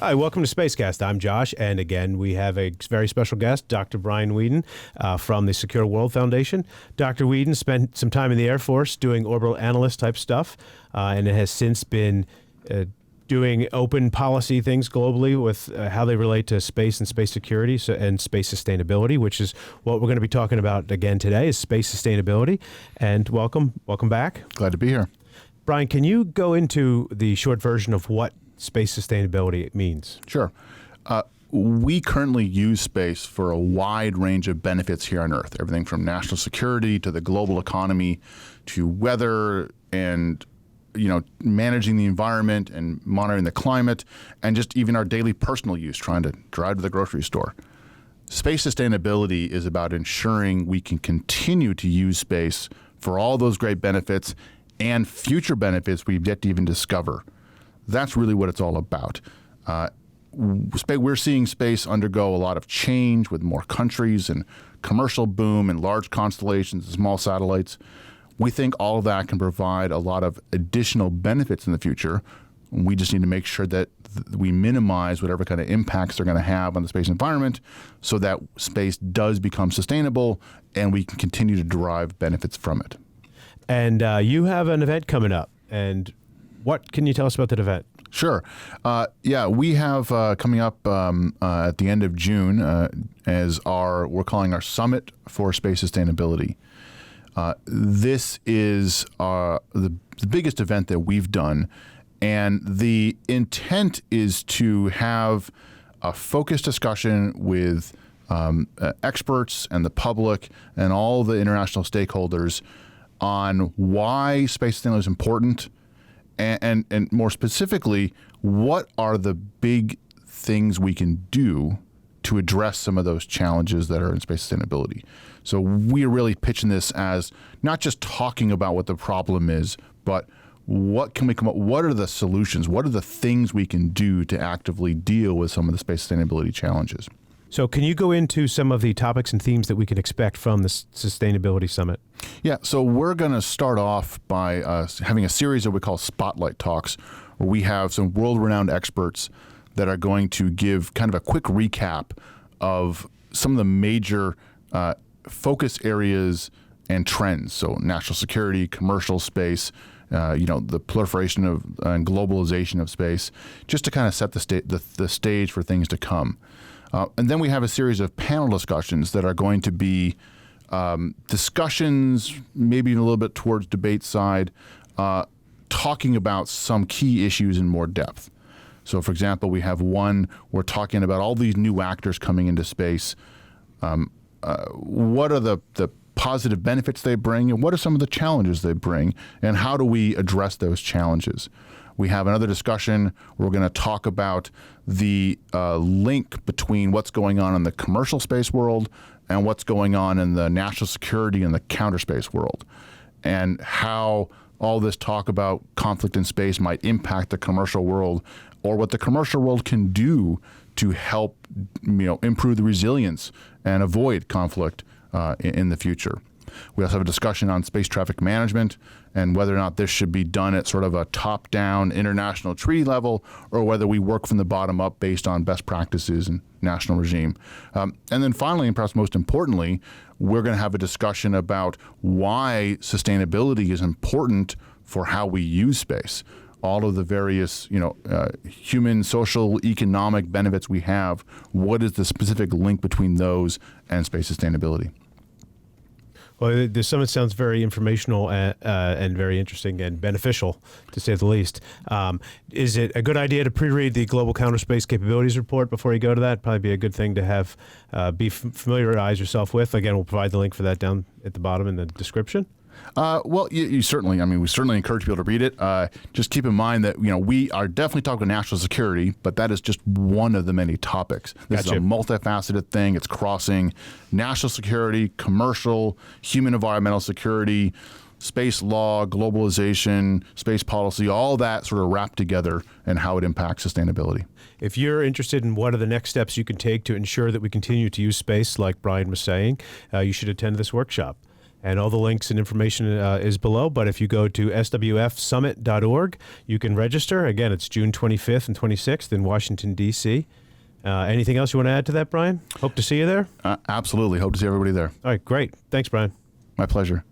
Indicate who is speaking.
Speaker 1: Hi, welcome to Spacecast. I'm Josh, and again, we have a very special guest, Dr. Brian Weeden from the Secure World Foundation. Dr. Weeden spent some time in the Air Force doing orbital analyst type stuff, and it has since been doing open policy things globally with how they relate to space and space security and space sustainability, which is what we're going to be talking about again today, is space sustainability. And welcome back.
Speaker 2: Glad to be here.
Speaker 1: Brian, can you go into the short version of what space sustainability means?
Speaker 2: Sure. We currently use space for a wide range of benefits here on Earth, everything from national security to the global economy to weather and managing the environment and monitoring the climate, and just even our daily personal use, trying to drive to the grocery store. Space sustainability is about ensuring we can continue to use space for all those great benefits and future benefits we've yet to even discover. That's really what it's all about. We're seeing space undergo a lot of change with more countries and commercial boom and large constellations and small satellites. We think all of that can provide a lot of additional benefits in the future. We just need to make sure that we minimize whatever kind of impacts they're going to have on the space environment so that space does become sustainable and we can continue to derive benefits from it.
Speaker 1: And you have an event coming up. And what can you tell us about that event?
Speaker 2: Sure. We have coming up at the end of June we're calling our Summit for Space Sustainability. This is the biggest event that we've done, and the intent is to have a focused discussion with experts and the public and all the international stakeholders on why space sustainability is important, and more specifically, what are the big things we can do to address some of those challenges that are in space sustainability. So we're really pitching this as not just talking about what the problem is, but what can we come up, what are the solutions, what are the things we can do to actively deal with some of the space sustainability challenges.
Speaker 1: So can you go into some of the topics and themes that we can expect from the Sustainability Summit?
Speaker 2: Yeah, so we're going to start off by having a series that we call Spotlight Talks, where we have some world-renowned experts that are going to give kind of a quick recap of some of the major focus areas and trends. So national security, commercial space, the proliferation of and globalization of space, just to kind of set the stage for things to come. And then we have a series of panel discussions that are going to be discussions, maybe even a little bit towards debate side, talking about some key issues in more depth. So, for example, we have one, we're talking about all these new actors coming into space. What are the positive benefits they bring, and what are some of the challenges they bring, and how do we address those challenges? We have another discussion where we're going to talk about the link between what's going on in the commercial space world and what's going on in the national security and the counter space world, and how all this talk about conflict in space might impact the commercial world, or what the commercial world can do to help improve the resilience and avoid conflict in the future. We also have a discussion on space traffic management and whether or not this should be done at sort of a top-down international treaty level, or whether we work from the bottom up based on best practices and national regime. And then finally, and perhaps most importantly, we're going to have a discussion about why sustainability is important for how we use space. All of the various, human, social, economic benefits we have. What is the specific link between those and space sustainability?
Speaker 1: Well, the summit sounds very informational and very interesting and beneficial, to say the least. Is it a good idea to pre-read the Global Counter Space Capabilities Report before you go to that? Probably be a good thing to have familiarize yourself with. Again, we'll provide the link for that down at the bottom in the description.
Speaker 2: Well, you certainly, we certainly encourage people to read it. Just keep in mind that, we are definitely talking national security, but that is just one of the many topics. This is a multifaceted thing. It's crossing national security, commercial, human environmental security, space law, globalization, space policy, all that sort of wrapped together and how it impacts sustainability.
Speaker 1: If you're interested in what are the next steps you can take to ensure that we continue to use space, like Brian was saying, you should attend this workshop. And all the links and information is below. But if you go to swfsummit.org, you can register. Again, it's June 25th and 26th in Washington, D.C. Anything else you want to add to that, Brian? Hope to see you there.
Speaker 2: Absolutely. Hope to see everybody there.
Speaker 1: All right, great. Thanks, Brian.
Speaker 2: My pleasure.